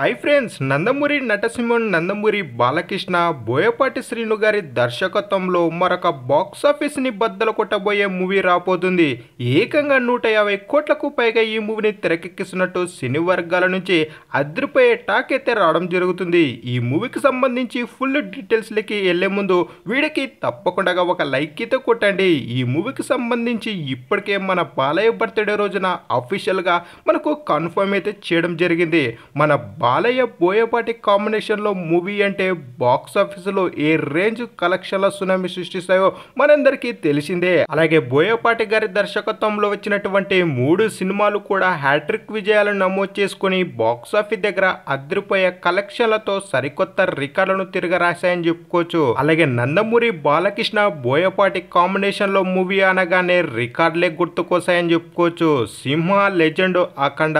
Hi friends, Nandamuri నటసింహన్, Nandamuri Balakrishna, Boyapati Srinu గారి దర్శకత్వంలో మరొక బాక్సాఫీస్ని బద్దలు కొట్టబోయే మూవీ రాబోతుంది. ఏకంగా 150 కోట్లకు పైగా ఈ మూవీని తెరకెక్కిస్తున్నట్టు సినీ వర్గాల నుంచి అదిరిపోయే టాక్ అయితే రావడం జరుగుతుంది. ఈ మూవీకి సంబంధించి ఫుల్ డీటెయిల్స్లకి వెళ్లే ముందు వీడికి తప్పకుండా ఒక లైక్ అయితే కొట్టండి. ఈ మూవీకి సంబంధించి ఇప్పటికే మన బాలయ్య బర్త్డే రోజున అఫీషియల్గా మనకు కన్ఫర్మ్ అయితే చేయడం జరిగింది. మన బాలయ్య బోయపాటి కాంబినేషన్లో మూవీ అంటే బాక్స్ ఆఫీసులో ఏ రేంజ్ కలెక్షన్ల సునామీ సృష్టిస్తాయో మనందరికీ తెలిసిందే. అలాగే బోయపాటి గారి దర్శకత్వంలో వచ్చినటువంటి 3 సినిమాలు కూడా హ్యాట్రిక్ విజయాలను నమోదు చేసుకుని బాక్స్ ఆఫీస్ దగ్గర అదిరిపోయే కలెక్షన్లతో సరికొత్త రికార్డులను తిరగరాశాయని చెప్పుకోవచ్చు. అలాగే నందమూరి బాలకృష్ణ బోయపాటి కాంబినేషన్లో మూవీ అనగానే రికార్డులే గుర్తుకొస్తాయని చెప్పుకోవచ్చు. సింహ, లెజెండ్, అఖండ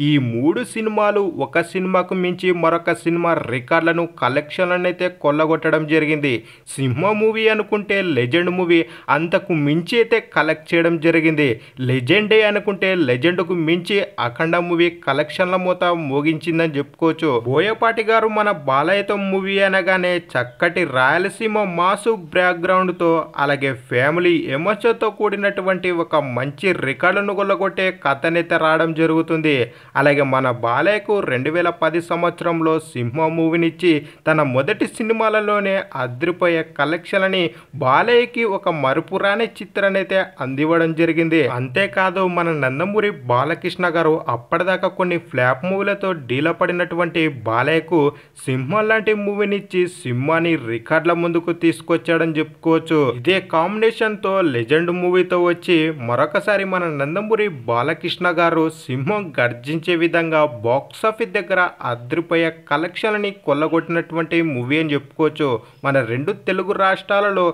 ఈ 3 సినిమాలు ఒక సినిమాకు మించి మరొక సినిమా రికార్డులను కలెక్షన్లను అయితే కొల్లగొట్టడం జరిగింది. సింహ మూవీ అనుకుంటే లెజెండ్ మూవీ అంతకు మించి అయితే కలెక్ట్ చేయడం జరిగింది. లెజెండే అనుకుంటే లెజెండ్కు మించి అఖండ మూవీ కలెక్షన్ల మూత మోగించిందని చెప్పుకోవచ్చు. బోయపాటి గారు మన బాలయ్యతో మూవీ అనగానే చక్కటి రాయలసీమ మాసు బ్యాక్గ్రౌండ్తో అలాగే ఫ్యామిలీ ఎమోషన్తో కూడినటువంటి ఒక మంచి రికార్డులను కొల్లగొట్టే కథనైతే రావడం జరుగుతుంది. అలాగే మన బాలయ్యకు 2010 సంవత్సరంలో సింహ మూవీనిచ్చి తన మొదటి సినిమాలలోనే అదిరిపోయే కలెక్షన్లని బాలయ్యకి ఒక మరుపురాని చిత్రాన్ని అయితే అందివ్వడం జరిగింది. అంతేకాదు మన నందమూరి బాలకృష్ణ గారు అప్పటిదాకా కొన్ని ఫ్లాప్ మూవీలతో డీలా పడినటువంటి బాలయ్యకు సింహం లాంటి మూవీనిచ్చి సింహాన్ని రికార్డుల ముందుకు తీసుకొచ్చాడని చెప్పుకోవచ్చు. ఇదే కాంబినేషన్తో లెజెండ్ మూవీతో వచ్చి మరొకసారి మన నందమూరి బాలకృష్ణ గారు సింహం గర్జించే విధంగా బాక్స్ ఆఫీస్ దగ్గర అదిరిపోయే కలెక్షన్లని కొల్లగొట్టినటువంటి మూవీ అని చెప్పుకోవచ్చు. మన 2 తెలుగు రాష్ట్రాలలో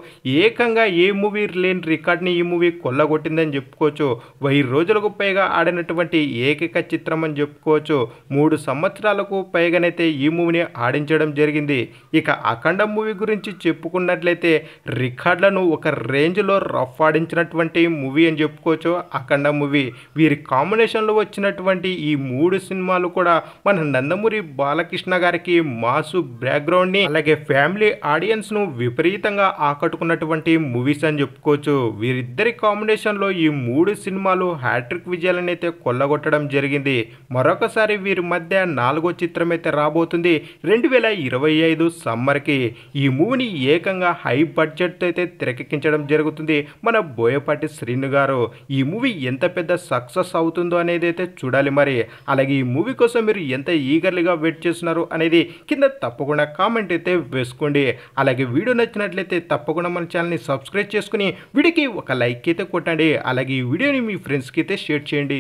ఏకంగా ఏ మూవీ లేని రికార్డ్ని ఈ మూవీ కొల్లగొట్టిందని చెప్పుకోవచ్చు. 1000 రోజులకు పైగా ఆడినటువంటి ఏకైక చిత్రం అని చెప్పుకోవచ్చు. 3 సంవత్సరాలకు పైగానైతే ఈ మూవీని ఆడించడం జరిగింది. ఇక అఖండ మూవీ గురించి చెప్పుకున్నట్లయితే రికార్డులను ఒక రేంజ్లో రఫ్ ఆడించినటువంటి మూవీ అని చెప్పుకోవచ్చు అఖండ మూవీ. వీరి కాంబినేషన్లో వచ్చినటువంటి ఈ 3 సినిమాలు కూడా మన నందమూరి బాలకృష్ణ గారికి మాసు బ్యాక్గ్రౌండ్ని అలాగే ఫ్యామిలీ ఆడియన్స్ను విపరీతంగా ఆకట్టుకున్నటువంటి మూవీస్ అని చెప్పుకోవచ్చు. వీరిద్దరి కాంబినేషన్లో ఈ 3 సినిమాలు హ్యాట్రిక్ విజయాలను అయితే కొల్లగొట్టడం జరిగింది. మరొకసారి వీరి మధ్య 4వ చిత్రం అయితే రాబోతుంది 2025 సమ్మర్కి. ఈ మూవీని ఏకంగా హై బడ్జెట్తో అయితే తెరకెక్కించడం జరుగుతుంది మన బోయపాటి శ్రీను గారు. ఈ మూవీ ఎంత పెద్ద సక్సెస్ అవుతుందో అనేది అయితే చూడాలి మరి. అలాగే ఈ మూవీ కోసం మీరు ఎంత ఈగర్లీగా వెయిట్ చేస్తున్నారు అనేది కింద తప్పకుండా కామెంట్ అయితే వేసుకోండి. అలాగే వీడియో నచ్చినట్లయితే తప్పకుండా మన ఛానల్ని సబ్స్క్రైబ్ చేసుకుని వీడియోకి ఒక లైక్ అయితే కొట్టండి. అలాగే ఈ వీడియోని మీ ఫ్రెండ్స్కి అయితే షేర్ చేయండి.